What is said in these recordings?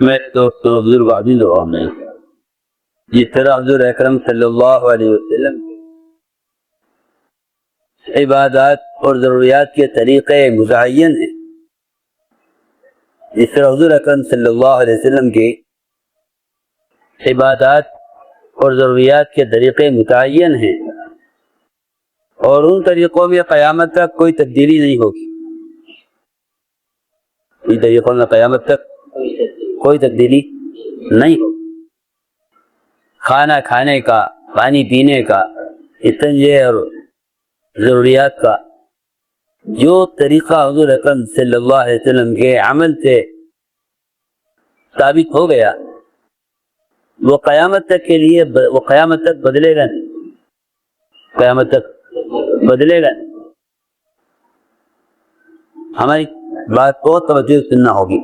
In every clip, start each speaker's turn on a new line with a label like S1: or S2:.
S1: میرے دوستوں بزرگ عزیز و میں جس طرح حضور اکرم صلی اللہ علیہ وسلم عبادات اور ضروریات کے طریقے متعین ہیں، جس طرح حضور اکرم صلی اللہ علیہ وسلم کی عبادات اور ضروریات کے طریقے متعین ہیں اور ان طریقوں میں قیامت تک کوئی تبدیلی نہیں ہوگی۔ ان طریقوں میں قیامت تک کوئی تبدیلی نہیں ہوگی۔ کھانا کھانے کا، پانی پینے کا، استنجے اور ضروریات کا جو طریقہ حضور اکرم صلی اللہ علیہ وسلم کے عمل سے ثابت ہو گیا، وہ قیامت تک کے لیے وہ قیامت تک بدلے گا نہیں، قیامت تک بدلے گا نہیں۔ ہماری بات کو توجہ سننا ہوگی۔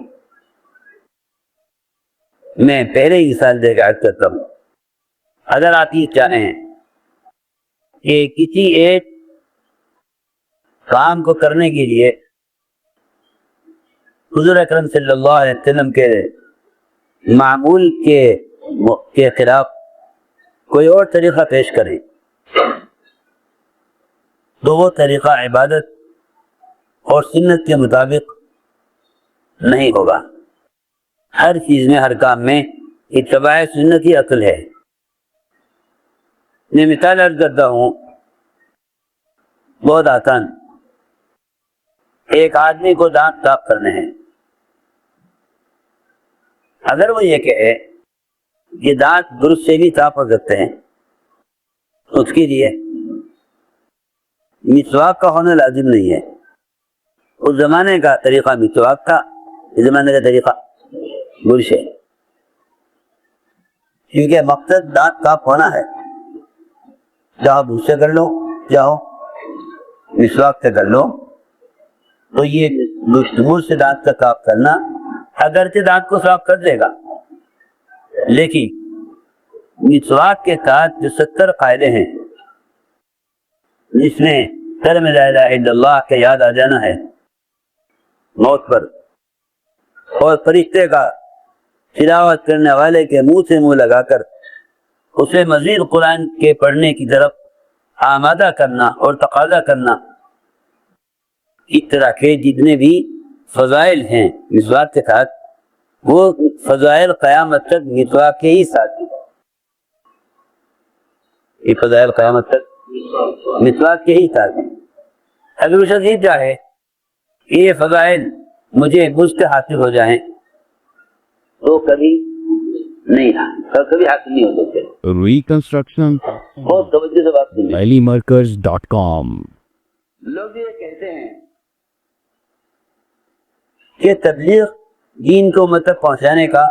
S1: میں پہلے ہی مثال دے کے عرض کرتا ہوں، اگر آپ یہ چاہیں کہ کسی ایک کام کو کرنے کے لیے حضور اکرم صلی اللہ علیہ وسلم کے معمول کے خلاف کوئی اور طریقہ پیش کریں تو وہ طریقہ عبادت اور سنت کے مطابق نہیں ہوگا۔ ہر چیز میں، ہر کام میں اتباع سنت ہی اصل ہے۔ میں مثال عرض کرتا ہوں، بہت آسان۔ ایک آدمی کو دانت صاف کرنے ہیں، اگر وہ یہ کہے کہ دانت برش سے بھی صاف ہو سکتے ہیں، اس کے لیے مسواک کا ہونا لازم نہیں ہے۔ اس زمانے کا طریقہ مسواک تھا، اس زمانے کا طریقہ برش ہے، کیونکہ مقصد دانت صاف ہونا ہے۔ چاہو برش سے کر لو، چاہو مسواک سے کر لو، تو یہ برش سے دانت کا صاف کرنا اگرچہ دانت کو صاف کر دے گا، لیکن مسواک کے ساتھ جو 70 قاعدے ہیں، جس میں کلمہ لا الہ الا اللہ کا یاد آ جانا ہے موت پر، اور فرشتے کا تلاوت کرنے والے کے منہ سے منہ لگا کر اسے مزید قرآن کے پڑھنے کی طرف آمادہ کرنا اور تقاضا کرنا، اس طرح کے جتنے بھی فضائل ہیں مسواک کے ساتھ، وہ فضائل قیامت تک مسواک کے ہی ساتھ ہیں۔ یہ فضائل قیامت تک مسواک کے ہی ساتھ ہیں۔ اگر وہ شخص یہ چاہے کہ یہ فضائل مجھے مجھ سے حاصل ہو جائیں تو کبھی حاصل نہیں ہو سکتے۔
S2: ریکنسٹرکشن
S1: بہت توجہ سے بات سنیے۔
S2: alimarkaz.com
S1: لوگ یہ کہتے ہیں کہ تبلیغ دین کو مطلب پہنچانے کا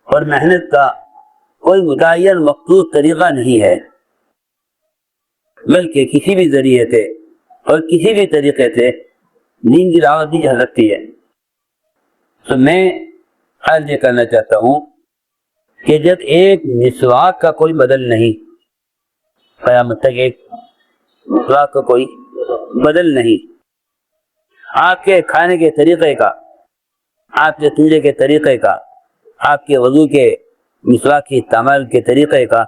S1: اور محنت کا کوئی متعین مخصوص طریقہ نہیں ہے، بلکہ کسی بھی ذریعے سے اور کسی بھی طریقے سے دین کی دعوت دی جا سکتی ہے۔ تو میں عرض یہ کرنا چاہتا ہوں کہ جب ایک مسواک کا کوئی بدل نہیں، قیامت تک ایک مسواک کا کوئی بدل نہیں، آپ کے کھانے کے طریقے کا، آپ کے پینے کے طریقے کا، آپ کے وضو کے مسواک کے استعمال کے طریقے کا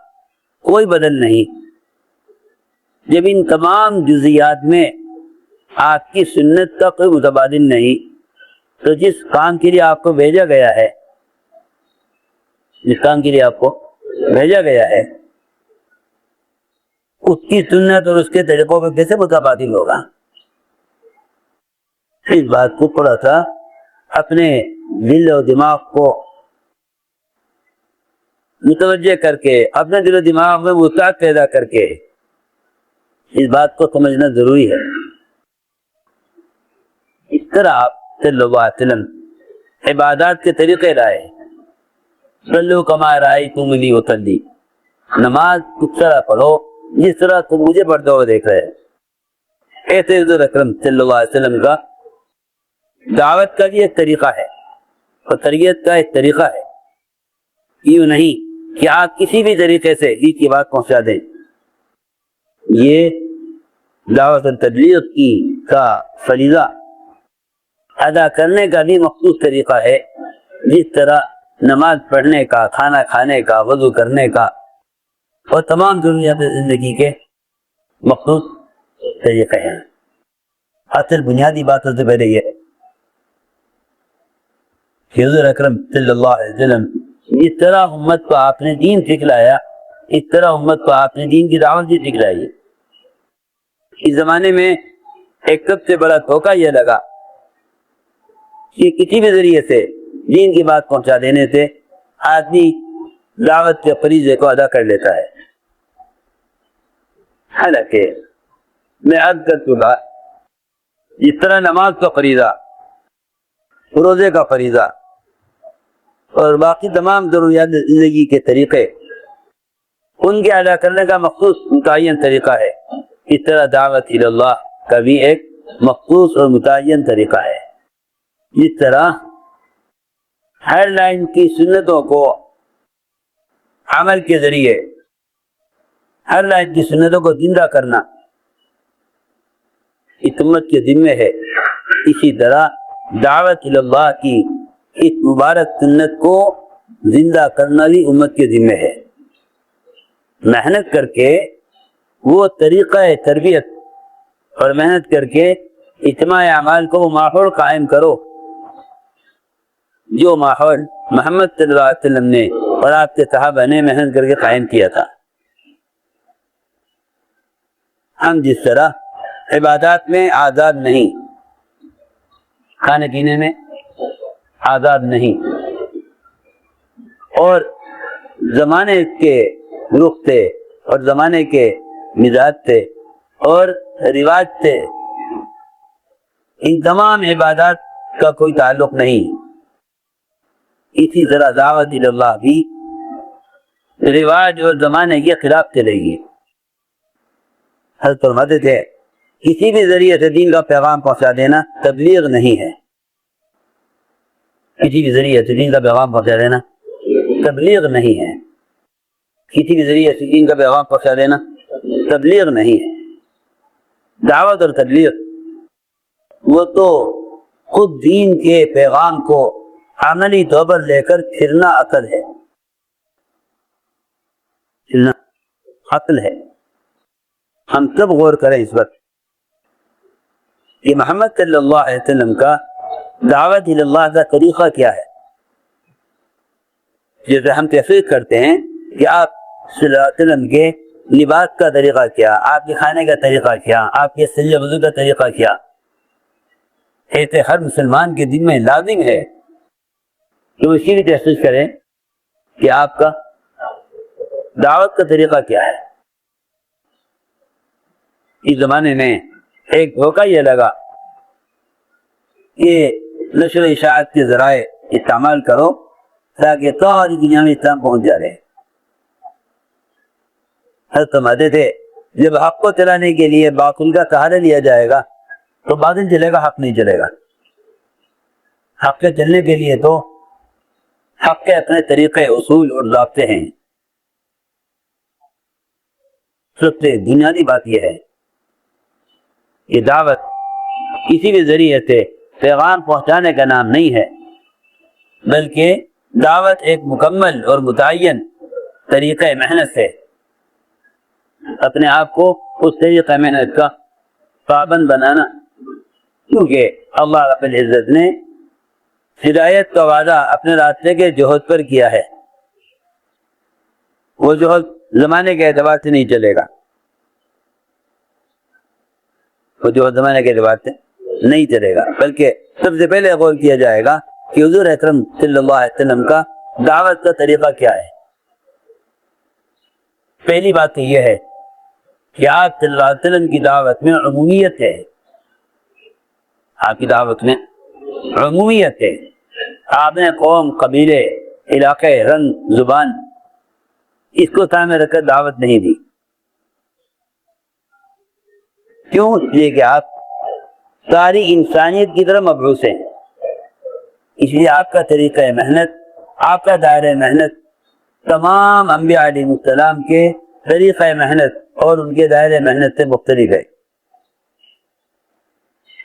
S1: کوئی بدل نہیں، جب ان تمام جزیات میں آپ کی سنت کا کوئی متبادل نہیں، تو جس کام کے لیے آپ کو بھیجا گیا ہے، جس کام کے لیے آپ کو بھیجا گیا ہے، اس کی سنت اور اس کے طریقوں پہ کیسے متبادل ہوگا؟ اس بات کو تھوڑا سا اپنے دل و دماغ کو متوجہ کر کے، اپنے دل و دماغ میں وسعت پیدا کر کے اس بات کو سمجھنا ضروری ہے۔ اس طرح آپ صلی اللہ علیہ وسلم عبادات کے طریقے لائے، صلو کما رأیتمونی اصلی، نماز اس طرح پڑھو جس طرح تم مجھے پڑھتے ہوئے دیکھ رہے ہیں۔ ایسے حضور اکرم صلی اللہ علیہ وسلم کا دعوت کا بھی ایک طریقہ ہے اور تربیت کا ایک طریقہ ہے، یوں نہیں کہ آپ کسی بھی طریقے سے دین کی بات پہنچا دیں۔ یہ دعوت و تبلیغ کا فریضہ ادا کرنے کا بھی مخصوص طریقہ ہے جس طرح نماز پڑھنے کا، کھانا کھانے کا، وضو کرنے کا اور تمام ضروریات زندگی کے مخصوص طریقے ہیں۔ اصل بنیادی بات سب سے پہلے یہ کہ حضور اکرم صلی اللہ علیہ وسلم اس طرح امت کو آپ نے دین سکھلایا، اس طرح امت کو آپ نے دین کی دعوت بھی سکھلائی۔ اس زمانے میں ایک سب سے بڑا دھوکہ یہ لگا کہ کسی بھی ذریعے سے دین کی بات پہنچا دینے سے آدمی دعوت کے فریضے کو ادا کر لیتا ہے۔ حالانکہ میں عرض کر چکا، جس طرح نماز کا فریضہ، روزے کا فریضہ اور باقی تمام ضروریات زندگی کے طریقے ان کے ادا کرنے کا مخصوص متعین طریقہ ہے، اس طرح دعوت اللہ کا بھی ایک مخصوص اور متعین طریقہ ہے۔ جس طرح ہر لائن کی سنتوں کو عمل کے ذریعے، ہر لائن کی سنتوں کو زندہ کرنا اس امت کے ذمہ ہے، اسی طرح دعوت اللہ کی اس مبارک سنت کو زندہ کرنا بھی امت کے ذمہ ہے۔ محنت کر کے وہ طریقہ تربیت اور محنت کر کے اجتماع اعمال کو وہ ماحول قائم کرو جو ماحول محمد صلی اللہ علیہ وسلم نے اور آپ کے صحابہ نے محنت کر کے قائم کیا تھا۔ ہم جس طرح عبادات میں آزاد نہیں، کھانے پینے میں آزاد نہیں، اور زمانے کے رخ سے اور زمانے کے مزاج سے اور رواج سے ان تمام عبادات کا کوئی تعلق نہیں، اسی طرح دعوت اللہ بھی رواج اور زمانے کے خلاف چلے گی۔ حضرت فرماتے تھے کسی بھی ذریعے سے دین کا پیغام پہنچا دینا تبلیغ نہیں ہے، کسی بھی ذریعے سے دین کا پیغام پہنچا دینا تبلیغ نہیں ہے، کسی بھی ذریعے سے دین کا پیغام پہنچا دینا تبلیغ نہیں ہے۔ دعوت اور تبلیغ وہ تو خود دین کے پیغام کو عملی طور پر لے کر پھرنا عقل ہے، پھرنا عقل ہے۔ ہم سب غور کریں اس وقت کہ محمد صلی اللہ علیہ وسلم کا دعوت اللہ کا طریقہ کیا ہے۔ جیسے ہم تحقیق کرتے ہیں کہ آپ صلی اللہ علیہ وسلم کے لباس کا طریقہ کیا، آپ کے کھانے کا طریقہ کیا، آپ کے سجدہ وضو کا طریقہ کیا، ایسے ہر مسلمان کے دل میں لازم ہے کہ وہ اسی لیے تحقیق کریں کہ آپ کا دعوت کا طریقہ کیا ہے۔ اس زمانے میں ایک دھوکہ یہ لگا کہ نشر و اشاعت کے ذرائع استعمال کرو تاکہ ساری دنیا میں اسلام پہنچ جائے۔ حضرت فرماتے تھے جب حق کو چلانے کے لیے باطل کا سہارا لیا جائے گا تو باطل چلے گا، حق نہیں چلے گا۔ حق کے چلنے کے لیے تو حق کے اپنے طریقے، اصول اور ضابطے ہیں۔ سب سے بنیادی بات یہ ہے کہ دعوت کسی بھی ذریعے سے پیغام پہنچانے کا نام نہیں ہے، بلکہ دعوت ایک مکمل اور متعین طریقہ محنت ہے۔ اپنے آپ کو اس طریقہ محنت کا پابند بنانا، کیونکہ اللہ رب العزت نے ہدایت کا وعدہ اپنے راستے کے جوہد پر کیا ہے۔ وہ جوہد زمانے کے اعتبار سے نہیں چلے گا، وہ جوہد زمانے کے اعتبار سے نہیں چلے گا، بلکہ سب سے پہلے غور کیا جائے گا کہ حضور اکرم صلی اللہ علیہ وسلم کا دعوت کا طریقہ کیا ہے۔ پہلی بات تو یہ ہے کہ آپ صلی اللہ علیہ وسلم کی دعوت میں عمومیت ہے، آپ کی دعوت میں عمومیت ہے۔ آپ نے قوم، قبیلے، علاقے، رنگ، زبان اس کو سامنے رکھ کر دعوت نہیں دی۔ کیوں؟ اس لیے کہ آپ ساری انسانیت کی طرف مبعوث ہیں، اس لیے آپ کا طریقہ محنت، آپ کا دائرہ محنت تمام انبیاء علیہ السلام کے طریقہ محنت اور ان کے دائرہ محنت سے مختلف ہے۔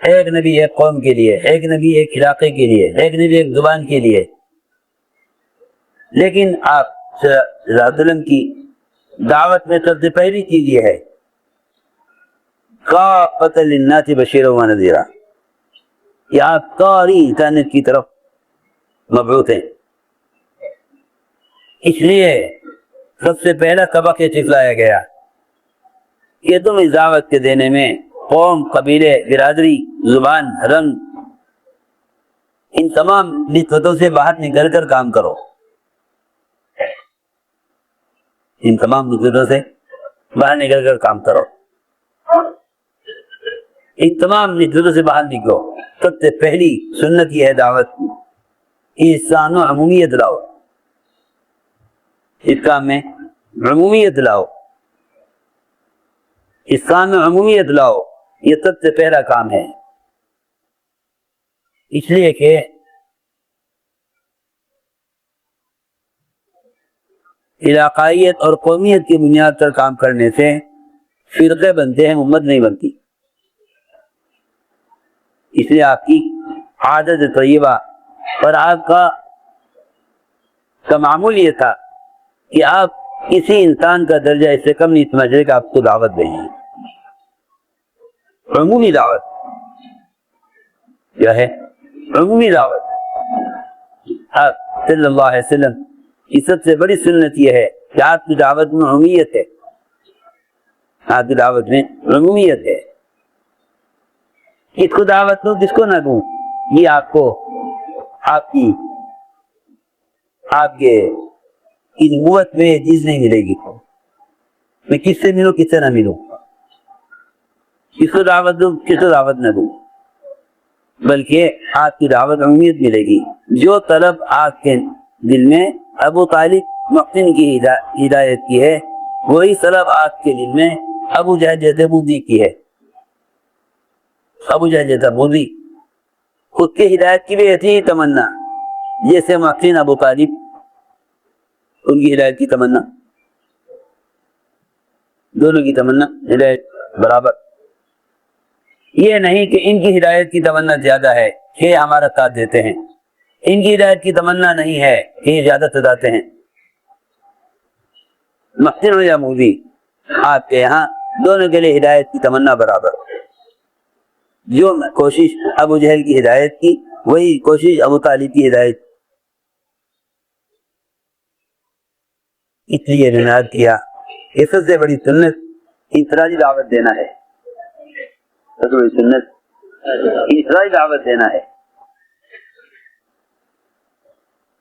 S1: ایک نبی ایک قوم کے لیے، ایک نبی ایک علاقے کے لیے، ایک نبی ایک زبان کے لیے، لیکن آپ صلی اللہ علیہ وسلم کی دعوت میں سب سے پہلی چیز یہ ہے کافۃ للناس بشیرا و نذیرا کہ آپ ساری انسانیت کی طرف مبعوث ہیں. اس لیے سب سے پہلا سبق یہ سکھلایا گیا کہ تم اس دعوت کے دینے میں قوم، قبیلے، برادری، زبان، رنگ، ان تمام نسبتوں سے باہر نکل کر کام کرو. ان تمام نسبتوں سے باہر نکل کر کام کرو. ان تمام نسبتوں سے باہر نکلو. سب سے پہلی سنت یہ ہے دعوت کی انسان و عمومیت لاؤ. اس کام میں عمومیت لاؤ، اس کام میں عمومیت لاؤ. یہ سب سے پہلا کام ہے. اس لیے کہ علاقائیت اور قومیت کی بنیاد پر کام کرنے سے فرقے بنتے ہیں، امت نہیں بنتی. اس لیے آپ کی عادت طیبہ اور آپ کا معمول یہ تھا کہ آپ کسی انسان کا درجہ اس سے کم نہیں سمجھ رہے کہ آپ کو دعوت دیں. عمومی دعوت کیا ہے؟ عمومی دعوت. آپ صلی اللہ علیہ وسلم کی سب سے بڑی سنت یہ ہے کہ آپ کی دعوت میں عمومیت ہے. آپ کی دعوت میں عمومیت ہے. کس کو دعوت دوں کس کو نہ دوں، یہ آپ کو آپ کے نبوت میں چیز نہیں ملے گی. میں کس سے ملوں کس سے نہ ملوں، کس کو دعوت دوں کس کو دعوت نہ دوں، بلکہ آپ کی دعوت عمومیت ملے گی. جو طلب آپ کے دل میں ابو طالب محسن کی ہدایت کی ہے، وہی طلب آپ کے دل میں ابو جہل جیسے بوذی کی ہے. ابو جہل جیسا بوذی خود کے ہدایت کی بھی ایسی ہی تمنا جیسے محسن ابو طالب ان کی ہدایت کی تمنا. دونوں کی تمنا ہدایت برابر. یہ نہیں کہ ان کی ہدایت کی تمنا زیادہ ہے کہ ہمارا ساتھ دیتے ہیں، ان کی ہدایت کی تمنا نہیں ہے کہ یہ زیادہ ستاتے ہیں. محسن ہو یا بوذی، آپ کے یہاں دونوں کے لیے ہدایت کی تمنا برابر. جو کوشش ابو جہل کی ہدایت کی وہی کوشش ابو طالب کی ہدایت. اس لیے بنیاد کیا یہ سب سے بڑی سنت انفرادی دعوت دینا ہے. سب سے بڑی سنت انفرادی دعوت دینا ہے.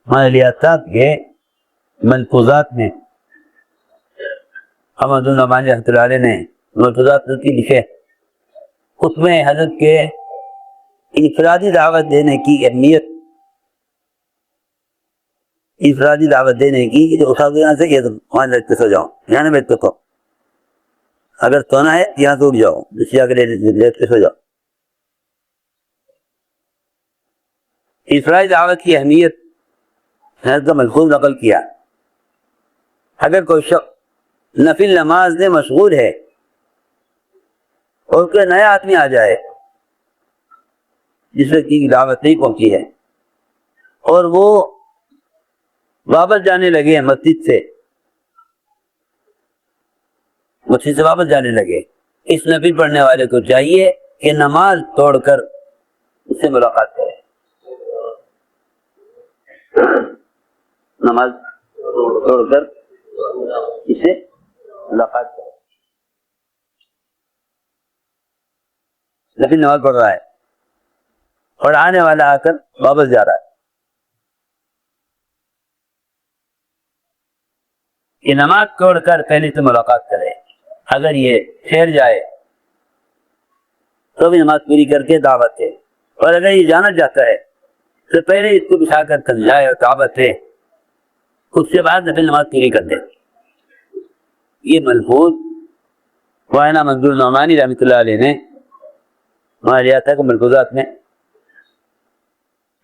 S1: ہمارے ریاست کے ملفوظات میں احمد النعمانی رحمۃ اللہ علیہ نے ملفوظات لکھے، اس میں حضرت کے انفرادی دعوت دینے کی اہمیت، انفرادی دعوت دینے کی جو اٹھا یہاں سے وہاں بیٹھ کے سو جاؤ، یہاں نہ بیٹھ کے سو، اگر سونا ہے یہاں سے اٹھ جاؤ، بیٹھ کے سو جاؤ. انفرادی دعوت کی اہمیت حضرت کا ملفوظ نقل کیا. اگر کوئی شخص نفل نماز میں مشغول ہے اور کوئی نیا آدمی آ جائے جس کی دعوت نہیں پہنچی ہے اور وہ واپس جانے لگے مسجد سے واپس جانے لگے، اس نفل پڑھنے والے کو چاہیے کہ نماز توڑ کر اس سے ملاقات کرے. نماز توڑ کر اس سے ملاقات کرے. نفل نماز پڑھ رہا ہے اور آنے والا آ کر واپس جا رہا ہے، یہ نماز توڑ کر پہلے سے ملاقات کرے. اگر یہ ٹھہر جائے تو بھی نماز پوری کر کے دعوت ہے، اور اگر یہ جانا چاہتا ہے تو پہلے اس کو بٹھا کر سمجھائے اور دعوت ہے، اس کے بعد نفل نماز پوری کر دے. یہ ملفوظ مولانا منظور النعمانی رحمۃ اللہ علیہ نے ہمارے ریاست کے ملفوظات میں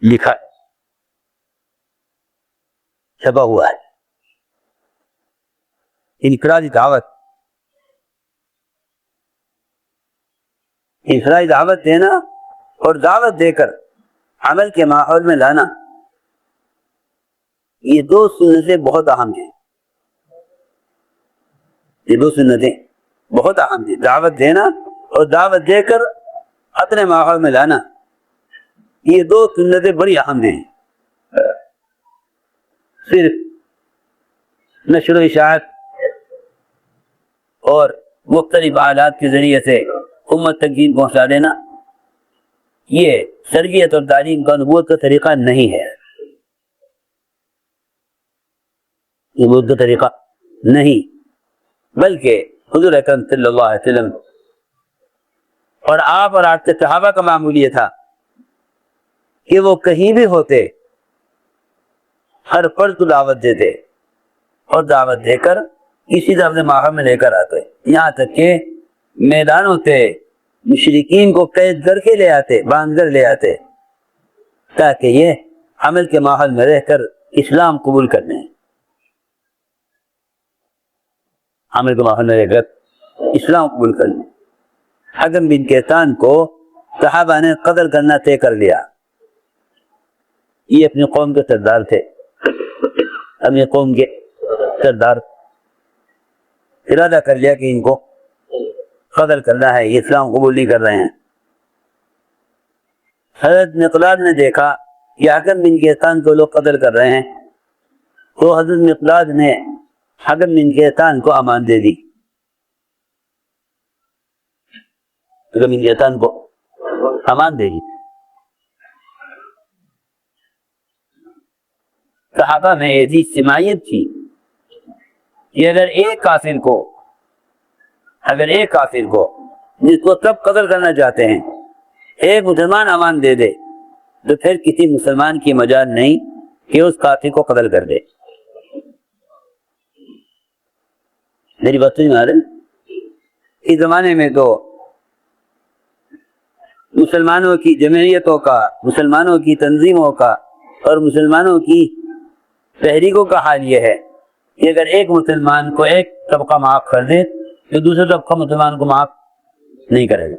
S1: لکھا ہے، چھپا ہوا ہے. انفرادی دعوت دینا اور دعوت دے کر عمل کے ماحول میں لانا، یہ دو سنتیں بہت اہم ہیں، یہ دو سنتیں بہت اہم ہیں، دعوت دینا اور دعوت دے کر اپنے ماحول میں لانا، یہ دو سنتیں بڑی اہم ہیں۔ صرف نشر و اشاعت اور مختلف آلات کے ذریعے سے امت تک دین پہنچا دینا، یہ تربیت اور تعلیم کا نبوت کا طریقہ نہیں ہے، نبوت کا طریقہ نہیں، بلکہ حضور اکرم صلی اللہ علیہ وسلم اور آپ اور آپ کے صحابہ کا معمول یہ تھا کہ وہ کہیں بھی ہوتے ہر فرد کو دعوت دیتے اور دعوت دے کر کسی طرح اپنے ماحول میں لے کر آتے، یہاں تک کہ میدانوں سے مشرکین کو قید کر کے لے آتے، باندھ کر لے آتے، تاکہ یہ عمل کے ماحول میں رہ کر اسلام قبول کر لیں، عمل کے ماحول میں رہ کر اسلام قبول کر لیں۔ حکم بن کیسان کو صحابہ نے قتل کرنا طے کر لیا، یہ اپنی قوم کے سردار تھے، اپنی قوم کے سردار، ارادہ کر لیا کہ ان کو قتل کرنا ہے، یہ اسلام قبول نہیں کر رہے ہیں۔ حضرت مقداد نے دیکھا کہ حکم بن کیسان کو لوگ قتل کر رہے ہیں، تو حضرت مقداد نے حکم بن کیسان کو امان دے دی، حکم بن کیسان کو امان دے دی۔ صحابہ میں ایسی اجتماعیت تھی کہ اگر ایک کافر کو جس کو سب قتل کرنا چاہتے ہیں ایک مسلمان امان دے دے تو پھر کسی مسلمان کی مجال نہیں کہ اس کافر کو قتل کر دے۔ میری بات سمجھ میں آ رہی؟ اس زمانے میں تو مسلمانوں کی جمعیتوں کا، مسلمانوں کی تنظیموں کا اور مسلمانوں کی تحریکوں کا حال یہ ہے کہ اگر ایک مسلمان کو ایک طبقہ معاف کر دے تو دوسرے طبقہ مسلمان کو معاف نہیں کرے گا،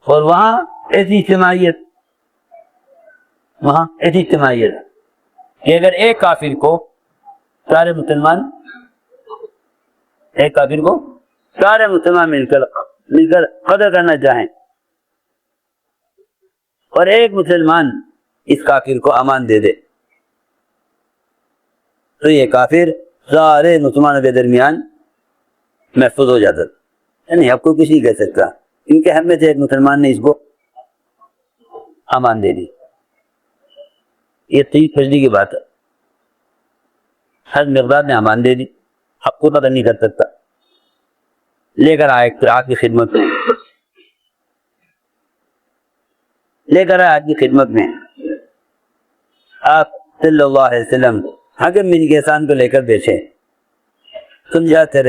S1: اور وہاں ایسی اجتماعیت کہ اگر ایک کافر کو سارے مسلمان مل کر قتل کرنا چاہیں اور ایک مسلمان اس کافر کو امان دے دے تو یہ کافر سارے مسلمانوں کے درمیان محفوظ ہو جاتا، یعنی اب کوئی کسی نہیں کہہ سکتا کیونکہ ہم میں سے ایک مسلمان نے اس کو امان دے دی۔ یہ تیز فجری کی بات ہے، ہر مقدار نے امان دے دی، اب کو پتہ نہیں کر سکتا، لے کر آئے آپ کی خدمت میں، آپ صلی اللہ علیہ وسلم حکم بن کیسان کو لے کر بیٹھے، سمجھاتے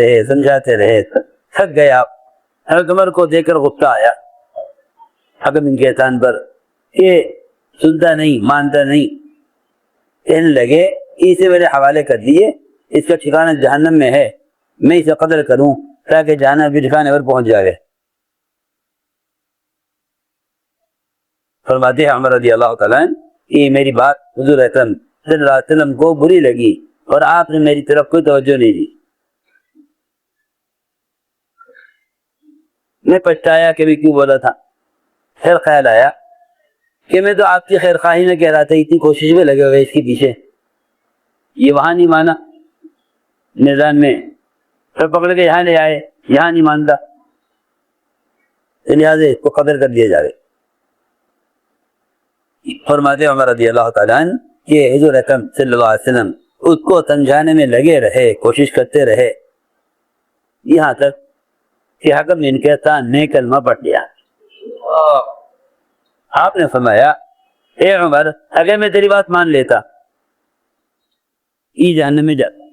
S1: رہے، تھک گئے آپ۔ حضرت عمر کو دیکھ کر غصہ آیا حکم بن کیسان پر، یہ سنتا نہیں، مانتا نہیں، کہنے لگے اسے میرے حوالے کر دیے، اس کا ٹھکانہ جہنم میں ہے، میں اسے قتل کروں تاکہ جہنم بھی ٹھکانے پر پہنچ جائے۔ فرماتے ہیں عمر رضی اللہ تعالیٰ عنہ کہ میری بات حضور اکرم صلی اللہ علیہ وسلم کو بری لگی اور آپ نے میری طرف کوئی توجہ نہیں دی، میں پچھتایا کہ میں کیوں بولا تھا، پھر خیال آیا کہ میں تو آپ کی خیر خواہی میں کہہ رہا تھا، اتنی کوشش میں لگے ہوئے اس کے پیچھے، یہ وہاں نہیں مانا میدان میں، پھر پکڑ کے یہاں لے آئے، یہاں نہیں مانتا، لہٰذا اس کو قتل کر دیا جائے۔ فرماتے عمر رضی اللہ تعالیٰ عنہ کہ حضور اکرم صلی اللہ علیہ وسلم اس کو سمجھانے میں لگے رہے، کوشش کرتے رہے، یہاں تک کہ حکم بن کیسان نے کلمہ پڑھ لیا۔ آپ نے فرمایا اے عمر، اگر میں تیری بات مان لیتا یہ جہنم میں جاتا،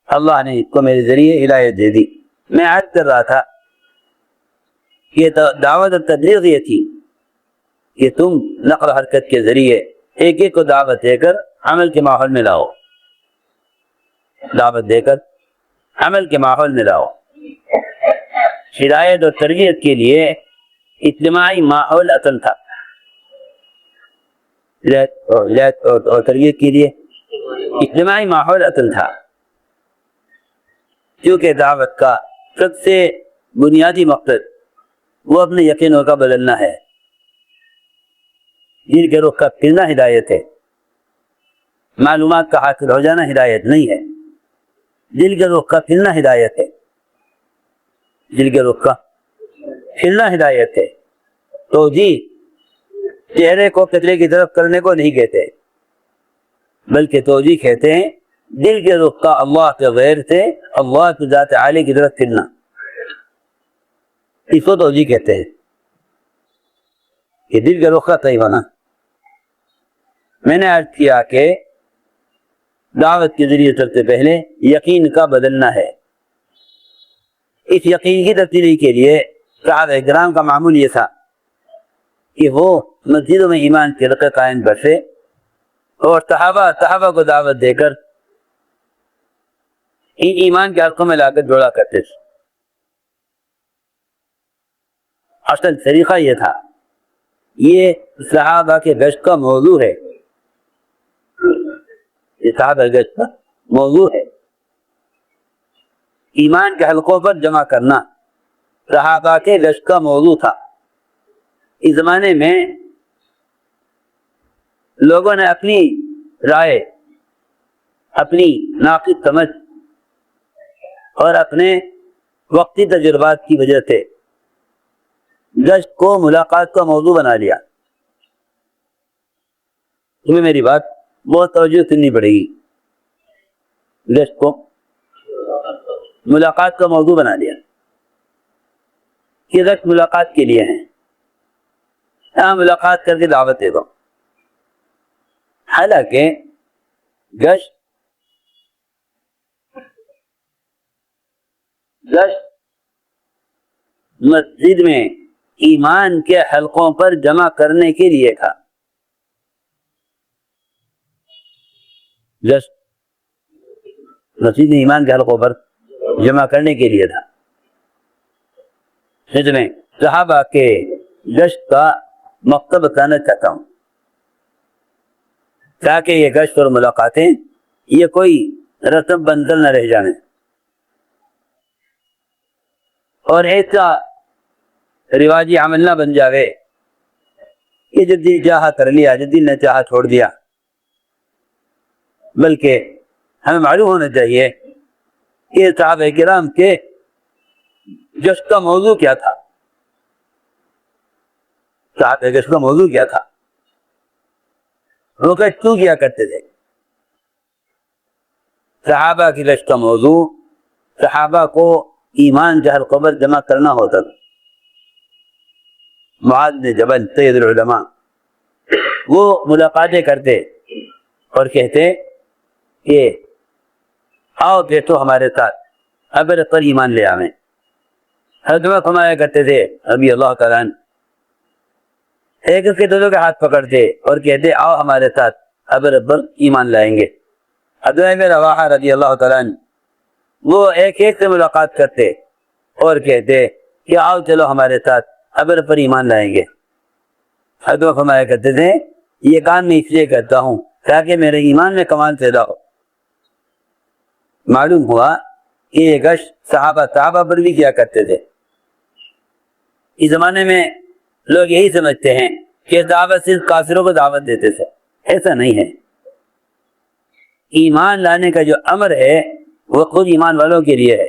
S1: اللہ نے اس کو میرے ذریعے ہدایت دے دی۔ میں عرض کر رہا تھا کہ دعوت اور تبلیغ یہ تھی کہ تم نقل و حرکت کے ذریعے ایک ایک کو دعوت دے کر عمل کے ماحول میں لاؤ، دعوت دے کر عمل کے ماحول میں لاؤ۔ ہدایت اور تربیت کے لیے اجتماعی ماحول اصل تھا، ہدایت اور تربیت کے لیے اجتماعی ماحول اصل تھا، کیونکہ دعوت کا سب سے بنیادی مقصد وہ اپنے یقینوں کا بدلنا ہے. دل کے رخ کا پھرنا ہدایت ہے، معلومات کا حاصل ہو جانا ہدایت نہیں ہے. دل کے رخ کا پھرنا ہدایت ہے، دل کے رخ کا پھرنا ہدایت ہے. تو جی چہرے کو قبلے کی طرف کرنے کو نہیں کہتے، بلکہ توجیہ کہتے ہیں دل کے رخ کا اللہ کے غیر سے اللہ کی ذات عالی کی طرف پھرنا، اس کو توجیہ کہتے ہیں کہ دل کے رخ کا صحیح ہونا. میں نے عرض کیا کہ دعوت کے ذریعے سب سے پہلے یقین کا بدلنا ہے. اس یقین کی تبدیلی کے لیے صحابہ کرام کا معمول یہ تھا کہ وہ مسجدوں میں ایمان کے رقع قائم برسے اور صحابہ کو دعوت دے کر ان ایمان کے حلقوں میں لا کر جوڑا کرتے تھے. اصل طریقہ یہ تھا، یہ صحابہ کے گشت کا موضوع ہے، یہ صحابہ کے گشت کا موضوع ہے. ایمان کے حلقوں پر جمع کرنا صحابہ کے گشت کا موضوع تھا. اس زمانے میں لوگوں نے اپنی رائے، اپنی ناقص سمجھ اور اپنے وقتی تجربات کی وجہ سے گشت کو ملاقات کا موضوع بنا لیا. تمہیں میری بات بہت توجہ سننی پڑے گی. گشت کو ملاقات کا موضوع بنا لیا کہ گشت ملاقات کے لیے ہیں، ہاں ملاقات کر کے دعوت دے دو. حالانکہ گشت مسجد میں ایمان کے حلقوں پر جمع کرنے کے لیے تھا. گشت مسجد میں ایمان کے حلقوں پر جمع کرنے کے لیے تھا. اس میں صحابہ کے گشت کا مقصد بتانا چاہتا ہوں تاکہ یہ گشت اور ملاقاتیں یہ کوئی رسم بن کر نہ رہ جانے اور ایسا رواجی عمل نہ بن جاوے کہ جب دل چاہا کر لیا، جب دل نہ چاہا چھوڑ دیا. بلکہ ہمیں معلوم ہونا چاہیے کہ صحابہ کرام کے جشن کا موضوع کیا تھا، صحابہ کے جشن کا موضوع کیا تھا، وہ کیوں کیا کرتے تھے. صحابہ کی جشن کا موضوع صحابہ کو ایمان کے حلقوں پر جمع کرنا ہوتا تھا. معاذ بن جبل سید العلماء وہ ملاقاتیں کرتے اور کہتے کہ آؤ بیٹھو ہمارے ساتھ ابر پر ایمان لے آویں. حضرت فرمایا کرتے تھے رضی اللہ تعالیٰ عنہ، ایک اس کے دونوں کے ہاتھ پکڑتے اور کہتے آؤ ہمارے ساتھ ابر پر ایمان لائیں گے. حضرت بن رواحہ رضی اللہ تعالیٰ عنہ وہ ایک ایک سے ملاقات کرتے اور کہتے کہ آؤ چلو ہمارے ساتھ ابر پر ایمان لائیں گے. حضرت فرمایا کرتے تھے یہ کام میں اس لیے کرتا ہوں تاکہ میرے ایمان میں کمال پیدا ہو. معلوم ہوا کہ یہ گشت صحابہ پر بھی کیا کرتے تھے. اس زمانے میں لوگ یہی سمجھتے ہیں کہ دعوت صرف کافروں کو دعوت دیتے تھے. ایسا نہیں ہے. ایمان لانے کا جو امر ہے وہ خود ایمان والوں کے لیے ہے،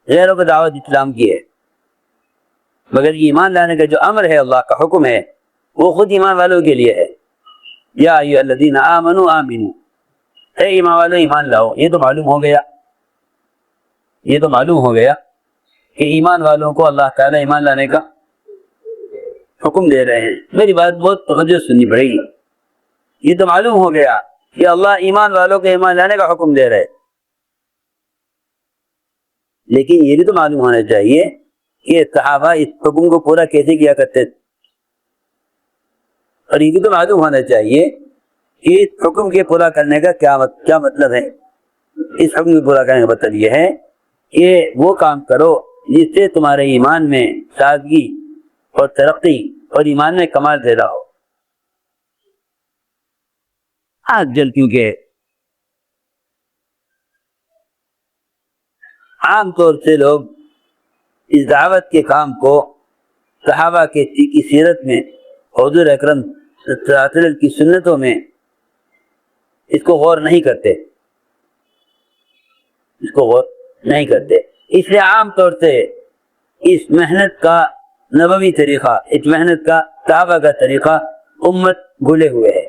S1: غیروں کو دعوت اسلام کی ہے. مگر ایمان لانے کا جو امر ہے، اللہ کا حکم ہے، وہ خود ایمان والوں کے لیے ہے. یا ایھا الذین آمنوا آمنوا، اے ایمان والوں ایمان لاؤ. یہ تو معلوم ہو گیا کہ ایمان والوں کو اللہ تعالیٰ ایمان لانے کا حکم دے رہے ہیں. میری بات بہت توجہ سننی پڑے گی. یہ تو معلوم ہو گیا کہ اللہ ایمان والوں کو ایمان لانے کا حکم دے رہے، لیکن یہ بھی تو معلوم ہونا چاہیے کہ صحابہ اس حکم کو پورا کیسے کیا کرتے تھے. اور یہ بھی تو معلوم ہونا چاہیے کہ اس حکم کے پورا کرنے کا کیا مطلب ہے. اس حکم کے پورا کرنے کا مطلب یہ ہے کہ وہ کام کرو جس سے تمہارے ایمان میں سادگی اور ترقی اور ایمان میں کمال پیدا ہو. آج کل کیونکہ عام طور سے لوگ اس دعوت کے کام کو صحابہ کی سیرت میں، حضور اکرم صلی اللہ علیہ وسلم کی سنتوں میں اس کو غور نہیں کرتے، اس لیے عام طور سے اس محنت کا نبوی طریقہ، اس محنت کا صحابہ کا طریقہ امت بھولے ہوئے ہے۔